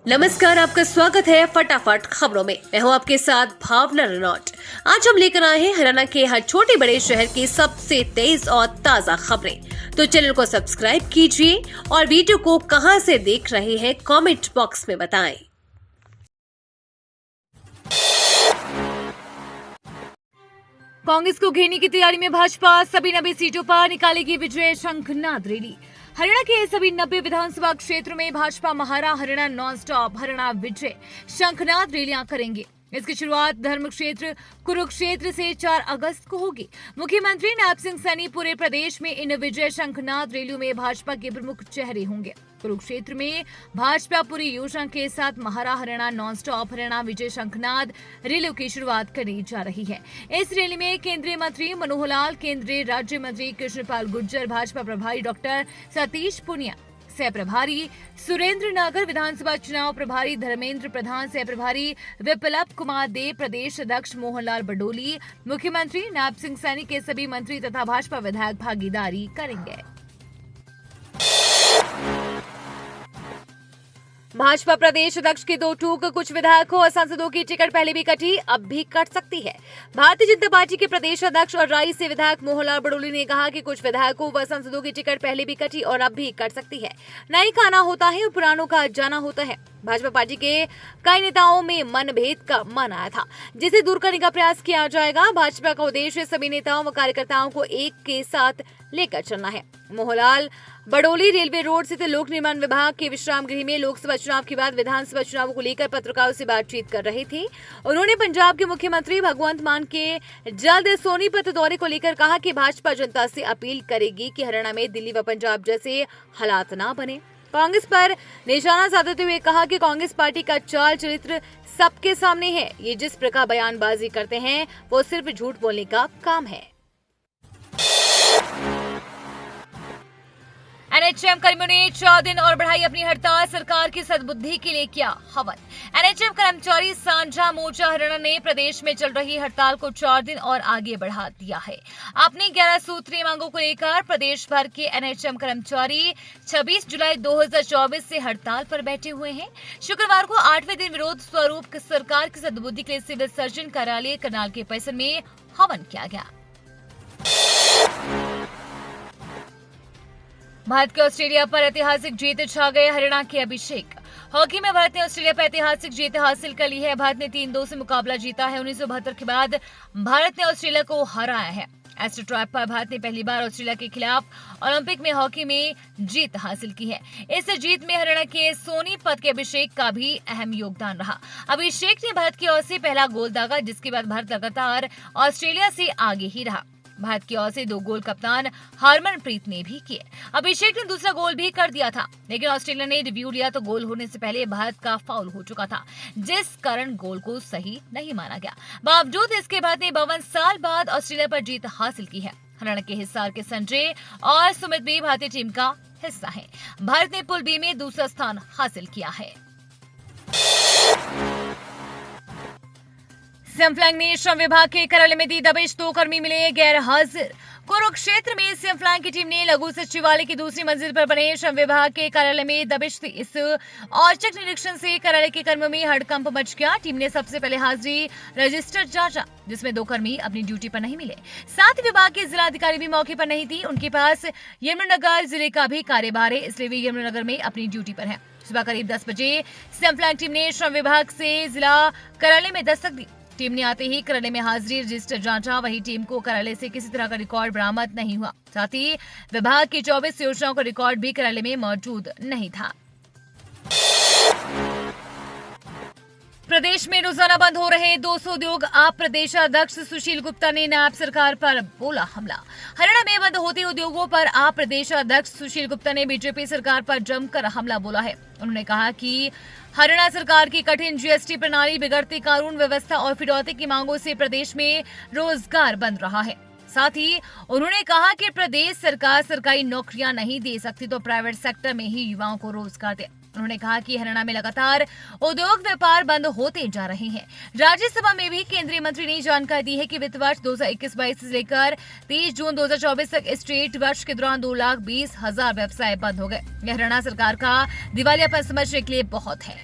नमस्कार, आपका स्वागत है फटाफट खबरों में। मैं हूं आपके साथ भावना रनौट। आज हम लेकर आए हैं हरियाणा के हर छोटे बड़े शहर की सबसे तेज और ताजा खबरें। तो चैनल को सब्सक्राइब कीजिए और वीडियो को कहां से देख रहे हैं कमेंट बॉक्स में बताएं। कांग्रेस को घेरने की तैयारी में भाजपा, सभी 90 सीटों पर निकालेगी विजय शंखनाद रैली। हरियाणा के सभी 90 विधानसभा क्षेत्रों में भाजपा महारा हरियाणा नॉन स्टॉप हरियाणा विजय शंखनाद रैलियां करेंगे। इसकी शुरुआत धर्म क्षेत्र कुरुक्षेत्र से 4 अगस्त को होगी। मुख्यमंत्री नायब सिंह सैनी पूरे प्रदेश में इन विजय शंखनाद रैलियों में भाजपा के प्रमुख चेहरे होंगे। कुरुक्षेत्र में भाजपा पूरी योजना के साथ महारा हरियाणा नॉन स्टॉप हरियाणा विजय शंखनाद रैलियों की शुरुआत करने जा रही है। इस रैली में केंद्रीय मंत्री मनोहर लाल, केंद्रीय राज्य मंत्री कृष्णपाल गुर्जर, भाजपा प्रभारी डॉक्टर सतीश पुनिया, सह प्रभारी सुरेंद्र नागर, विधानसभा चुनाव प्रभारी धर्मेंद्र प्रधान, सह प्रभारी विप्लव कुमार देव, प्रदेश अध्यक्ष मोहनलाल बडोली, मुख्यमंत्री नायब सिंह सैनी के सभी मंत्री तथा भाजपा विधायक भागीदारी करेंगे। भाजपा प्रदेश अध्यक्ष के 2 टूक, कुछ विधायकों और सांसदों की टिकट पहले भी कटी, अब भी कट सकती है। भारतीय जनता पार्टी के प्रदेश अध्यक्ष और राई से विधायक मोहनलाल बडोली ने कहा कि कुछ विधायकों व सांसदों की टिकट पहले भी कटी और अब भी कट सकती है। नए का आना होता है और पुरानों का जाना होता है। भाजपा पार्टी के कई नेताओं में मनभेद का मन आया था, जिसे दूर करने का प्रयास किया जाएगा। भाजपा का उद्देश्य सभी नेताओं व कार्यकर्ताओं को एक के साथ लेकर चलना है। मोहनलाल बडोली रेलवे रोड स्थित लोक निर्माण विभाग के विश्राम गृह में लोकसभा चुनाव के बाद विधानसभा चुनावों को लेकर पत्रकारों से बातचीत कर रहे थे। उन्होंने पंजाब के मुख्यमंत्री भगवंत मान के जल्द सोनीपत दौरे को लेकर कहा कि भाजपा जनता से अपील करेगी कि हरियाणा में दिल्ली व पंजाब जैसे हालात न बने। कांग्रेस पर निशाना साधते हुए कहा कि कांग्रेस पार्टी का चाल चरित्र सबके सामने है। ये जिस प्रकार बयानबाजी करते हैं वो सिर्फ झूठ बोलने का काम है। एनएचएम कर्मियों ने 4 दिन और बढ़ाई अपनी हड़ताल, सरकार की सद्बुद्धि के लिए किया हवन। एनएचएम कर्मचारी साझा मोर्चा हरियाणा ने प्रदेश में चल रही हड़ताल को 4 दिन और आगे बढ़ा दिया है। अपनी 11 सूत्रीय मांगों को लेकर प्रदेश भर के एनएचएम कर्मचारी 26 जुलाई 2024 से हड़ताल पर बैठे हुए हैं। शुक्रवार को 8वें दिन विरोध स्वरूप सरकार की सद्बुद्धि के लिए सिविल सर्जन कार्यालय करनाल के परिसर में हवन किया गया। भारत के ऑस्ट्रेलिया पर ऐतिहासिक जीत छा गए हरियाणा के अभिषेक। हॉकी में भारत ने ऑस्ट्रेलिया पर ऐतिहासिक जीत हासिल कर ली है। भारत ने 3-2 से मुकाबला जीता है। 1972 के बाद भारत ने ऑस्ट्रेलिया को हराया है। एस्ट्रोटर्फ पर भारत ने पहली बार ऑस्ट्रेलिया के खिलाफ ओलंपिक में हॉकी में जीत हासिल की है। इस जीत में हरियाणा के सोनीपत के अभिषेक का भी अहम योगदान रहा। अभिषेक ने भारत की ओर से पहला गोल दागा, जिसके बाद भारत लगातार ऑस्ट्रेलिया से आगे ही रहा। भारत की ओर से 2 गोल कप्तान हरमनप्रीत ने भी किए। अभिषेक ने दूसरा गोल भी कर दिया था, लेकिन ऑस्ट्रेलिया ने रिव्यू लिया तो गोल होने से पहले भारत का फाउल हो चुका था, जिस कारण गोल को सही नहीं माना गया। बावजूद इसके भारत ने 52 साल बाद ऑस्ट्रेलिया पर जीत हासिल की है। हरियाणा के हिसार के संजय और सुमित भी भारतीय टीम का हिस्सा है। भारत ने पूल बी में दूसरा स्थान हासिल किया है। सीएम फ्लैंग ने श्रम विभाग के कार्यालय में दी दबिश, 2 कर्मी मिले गैर हाजिर। कुरुक्षेत्र में सीएम फ्लैंग की टीम ने लघु सचिवालय की दूसरी मंजिल पर बने श्रम विभाग के कार्यालय में दबिश दी। इस औचक निरीक्षण से कार्यालय के कर्मियों में हड़कंप मच गया। टीम ने सबसे पहले हाजिरी रजिस्टर जांचा, जिसमें 2 कर्मी अपनी ड्यूटी पर नहीं मिले। साथ ही विभाग के जिला अधिकारी भी मौके पर नहीं थी। उनके पास यमुनानगर जिले का भी कार्यभार है, इसलिए वे यमुनानगर में अपनी ड्यूटी पर है। सुबह करीब 10 बजे सीएम फ्लैंग टीम ने श्रम विभाग से जिला कार्यालय में दस्तक दी। टीम ने आते ही कार्यालय में हाजिरी रजिस्टर जांचा। वही टीम को कार्यालय से किसी तरह का रिकॉर्ड बरामद नहीं हुआ। साथ ही विभाग की 24 योजनाओं का रिकॉर्ड भी कार्यालय में मौजूद नहीं था। प्रदेश में रोजाना बंद हो रहे 200 उद्योग, आप प्रदेशाध्यक्ष सुशील गुप्ता ने नायब सरकार पर बोला हमला। हरियाणा में बंद होते उद्योगों पर आप प्रदेशाध्यक्ष सुशील गुप्ता ने बीजेपी सरकार पर जमकर हमला बोला है। उन्होंने कहा कि हरियाणा सरकार की कठिन जीएसटी प्रणाली, बिगड़ती कानून व्यवस्था और फिरौती की मांगों से प्रदेश में रोजगार बंद रहा है। साथ ही उन्होंने कहा कि प्रदेश सरकार सरकारी नौकरियां नहीं दे सकती तो प्राइवेट सेक्टर में ही युवाओं को रोजगार दे। उन्होंने कहा कि हरियाणा में लगातार उद्योग व्यापार बंद होते जा रहे हैं। राज्यसभा में भी केंद्रीय मंत्री ने जानकारी दी है कि वित्त वर्ष 2021-22 से लेकर 30 जून 2024 तक स्टेट वर्ष के दौरान 2,20,000 व्यवसाय बंद हो गए। यह हरियाणा सरकार का दिवालियापन समझने के लिए बहुत है।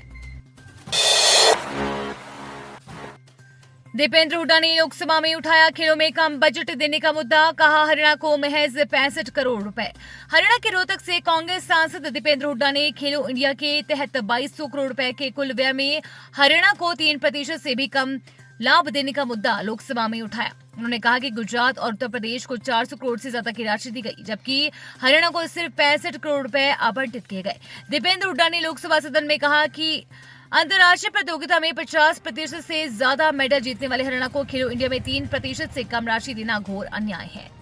दीपेंद्र हुड्डा ने लोकसभा में उठाया खेलों में कम बजट देने का मुद्दा, कहा हरियाणा को महज 65 करोड़ रुपए। हरियाणा के रोहतक से कांग्रेस सांसद दीपेंद्र हुड्डा ने खेलो इंडिया के तहत 2200 करोड़ रुपए के कुल व्यय में हरियाणा को 3% से भी कम लाभ देने का मुद्दा लोकसभा में उठाया। उन्होंने कहा कि गुजरात और उत्तर प्रदेश को 400 करोड़ से ज्यादा की राशि दी गई, जबकि हरियाणा को सिर्फ 65 करोड़ रुपए आवंटित किए गए। दीपेंद्र हुड्डा ने लोकसभा सदन में कहा कि अंतर्राष्ट्रीय प्रतियोगिता में 50% से ज्यादा मेडल जीतने वाले हरियाणा को खेलो इंडिया में 3% से कम राशि देना घोर अन्याय है।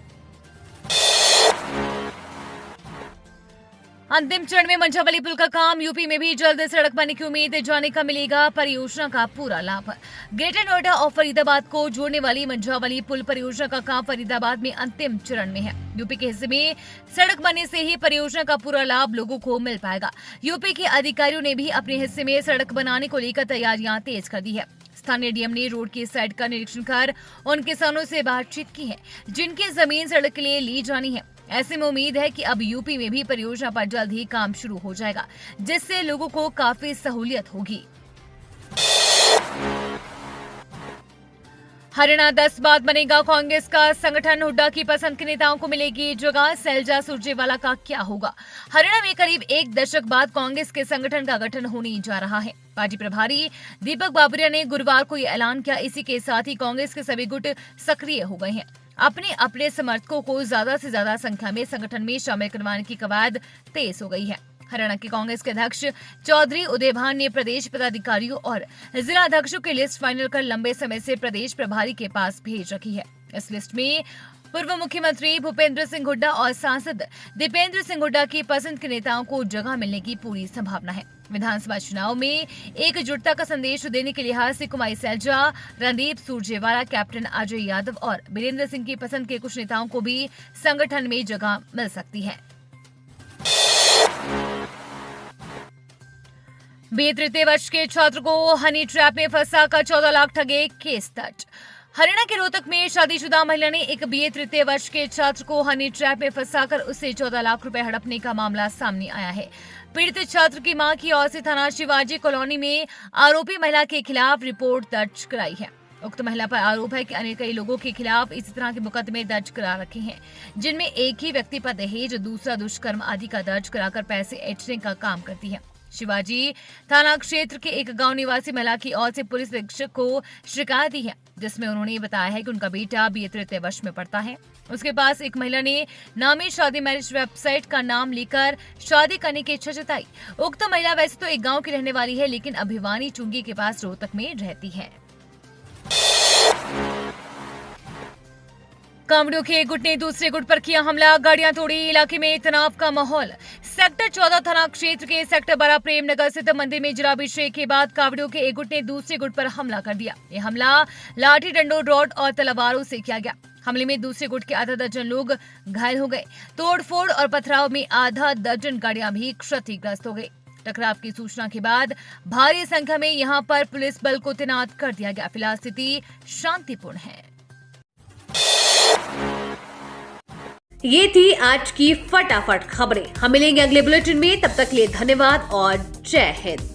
अंतिम चरण में मंझावली पुल का काम, यूपी में भी जल्द सड़क बनने की उम्मीद, जाने का मिलेगा परियोजना का पूरा लाभ। ग्रेटर नोएडा और फरीदाबाद को जोड़ने वाली मंझावली पुल परियोजना का काम फरीदाबाद में अंतिम चरण में है। यूपी के हिस्से में सड़क बनने से ही परियोजना का पूरा लाभ लोगों को मिल पाएगा। यूपी के अधिकारियों ने भी अपने हिस्से में सड़क बनाने को लेकर तैयारियां तेज कर दी है। स्थानीय डीएम ने रोड की साइड का निरीक्षण कर उन किसानों से बातचीत की है जिनकी जमीन सड़क के लिए ली जानी है। ऐसे में उम्मीद है कि अब यूपी में भी परियोजना पर जल्द ही काम शुरू हो जाएगा, जिससे लोगों को काफी सहूलियत होगी। हरियाणा 10 बाद बनेगा कांग्रेस का संगठन, हुड्डा की पसंद के नेताओं को मिलेगी जगह, सैलजा सुरजेवाला का क्या होगा? हरियाणा में करीब 1 दशक बाद कांग्रेस के संगठन का गठन होने जा रहा है। पार्टी प्रभारी दीपक बाबरिया ने गुरुवार को यह ऐलान किया। इसी के साथ ही कांग्रेस के सभी गुट सक्रिय हो गए हैं। अपने अपने समर्थकों को ज्यादा से ज्यादा संख्या में संगठन में शामिल करवाने की कवायद तेज हो गई है। हरियाणा के कांग्रेस के अध्यक्ष चौधरी उदयभान ने प्रदेश पदाधिकारियों और जिला अध्यक्षों की लिस्ट फाइनल कर लंबे समय से प्रदेश प्रभारी के पास भेज रखी है। इस लिस्ट में पूर्व मुख्यमंत्री भूपेंद्र सिंह हुड्डा और सांसद दीपेंद्र सिंह हुड्डा की पसंद के नेताओं को जगह मिलने की पूरी संभावना है। विधानसभा चुनाव में एकजुटता का संदेश देने के लिहाज से कुमारी सैलजा, रणदीप सुरजेवाला, कैप्टन अजय यादव और वीरेंद्र सिंह की पसंद के कुछ नेताओं को भी संगठन में जगह मिल सकती है। बीए तृतीय वर्ष के छात्र को हनी ट्रैप में फंसाकर 14 लाख ठगे, केस दर्ज। हरियाणा के रोहतक में शादीशुदा महिला ने एक बीए तृतीय वर्ष के छात्र को हनी ट्रैप में फंसाकर उससे 14 लाख रुपए हड़पने का मामला सामने आया है। पीड़ित छात्र की मां की ओर से थाना शिवाजी कॉलोनी में आरोपी महिला के खिलाफ रिपोर्ट दर्ज कराई है। उक्त महिला पर आरोप है कि अन्य कई लोगों के खिलाफ इसी तरह के मुकदमे दर्ज करा रखे हैं, जिनमें एक ही व्यक्ति पर दहेज, दूसरा दुष्कर्म आदि का दर्ज कराकर पैसे ऐंठने का काम करती है। शिवाजी थाना क्षेत्र के एक गांव निवासी महिला की ओर से पुलिस अधीक्षक को शिकायत दी है, जिसमें उन्होंने बताया है कि उनका बेटा बीए तृतीय वर्ष में पढ़ता है। उसके पास एक महिला ने नामी शादी मैरिज वेबसाइट का नाम लेकर शादी करने की इच्छा जताई। उक्त महिला वैसे तो एक गांव की रहने वाली है, लेकिन अभिवानी चुंगी के पास रोहतक में रहती है। कांवड़ियों के एक गुट ने दूसरे गुट पर किया हमला, गाड़ियां तोड़ी, इलाके में तनाव का माहौल। सेक्टर 14 थाना क्षेत्र के सेक्टर 12 प्रेम नगर स्थित मंदिर में जलाभिषेक के बाद कांवड़ियों के एक गुट ने दूसरे गुट पर हमला कर दिया। ये हमला लाठी डंडों, रॉड और तलवारों से किया गया। हमले में दूसरे गुट के आधा दर्जन लोग घायल हो गए। तोड़फोड़ और पथराव में आधा दर्जन गाड़ियां भी क्षतिग्रस्त हो गई। टकराव की सूचना के बाद भारी संख्या में यहां पर पुलिस बल को तैनात कर दिया गया। फिलहाल स्थिति शांतिपूर्ण है। ये थी आज की फटाफट खबरें। हम मिलेंगे अगले बुलेटिन में, तब तक के लिए धन्यवाद और जय हिंद।